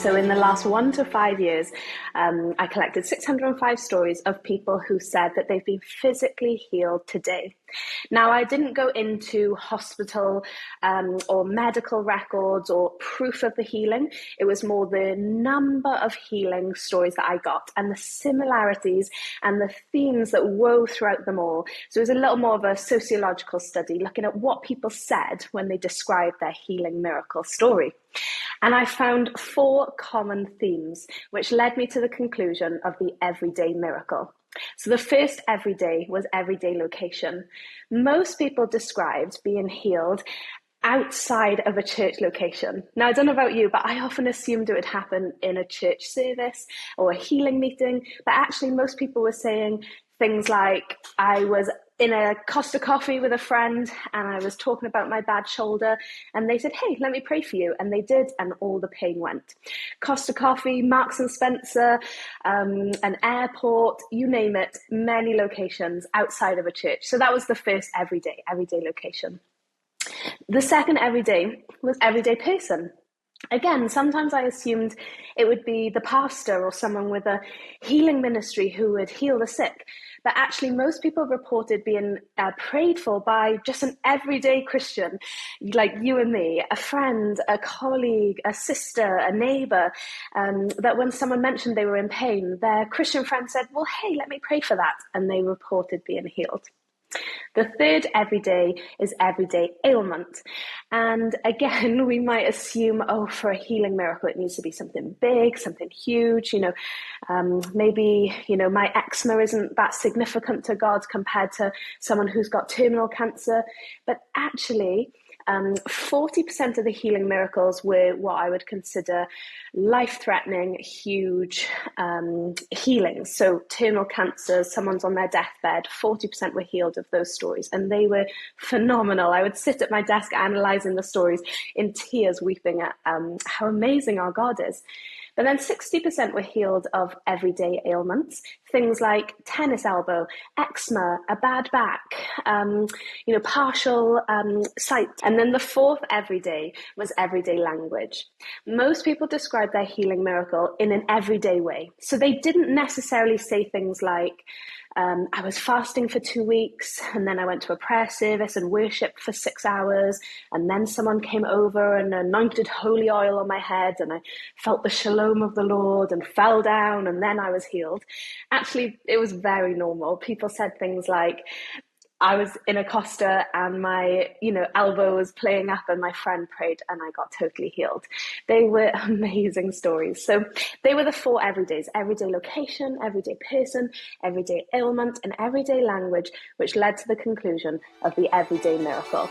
So in the last 1 to 5 years, I collected 605 stories of people who said that they've been physically healed today. Now, I didn't go into hospital or medical records or proof of the healing. It was more the number of healing stories that I got and the similarities and the themes that wove throughout them all. So it was a little more of a sociological study, looking at what people said when they described their healing miracle story. And I found 4 common themes, which led me to the conclusion of the everyday miracle. So the first everyday was everyday location. Most people described being healed outside of a church location. Now, I don't know about you, but I often assumed it would happen in a church service or a healing meeting. But actually, most people were saying things like, I was in a Costa Coffee with a friend and I was talking about my bad shoulder and they said, hey, let me pray for you. And they did, and all the pain went. Costa Coffee, Marks and Spencer, an airport, you name it, many locations outside of a church. So that was the first everyday location. The second everyday was everyday person. Again, sometimes I assumed it would be the pastor or someone with a healing ministry who would heal the sick. But actually, most people reported being prayed for by just an everyday Christian, like you and me, a friend, a colleague, a sister, a neighbor, that when someone mentioned they were in pain, their Christian friend said, well, hey, let me pray for that. And they reported being healed. The third everyday is everyday ailment. And again, we might assume, for a healing miracle, it needs to be something big, something huge. Maybe, my eczema isn't that significant to God compared to someone who's got terminal cancer. But actually, 40% of the healing miracles were what I would consider life-threatening, huge healings. So terminal cancer, someone's on their deathbed, 40% were healed of those stories, and they were phenomenal. I would sit at my desk analysing the stories in tears, weeping at how amazing our God is. But then 60% were healed of everyday ailments, things like tennis elbow, eczema, a bad back, partial sight. And then the fourth everyday was everyday language. Most people describe their healing miracle in an everyday way. So they didn't necessarily say things like, I was fasting for 2 weeks and then I went to a prayer service and worshiped for 6 hours, and then someone came over and anointed holy oil on my head and I felt the shalom of the Lord and fell down and then I was healed. Actually, it was very normal. People said things like, I was in a Costa and my, elbow was playing up and my friend prayed and I got totally healed. They were amazing stories. So they were the 4 everydays: everyday location, everyday person, everyday ailment, and everyday language, which led to the conclusion of the everyday miracle.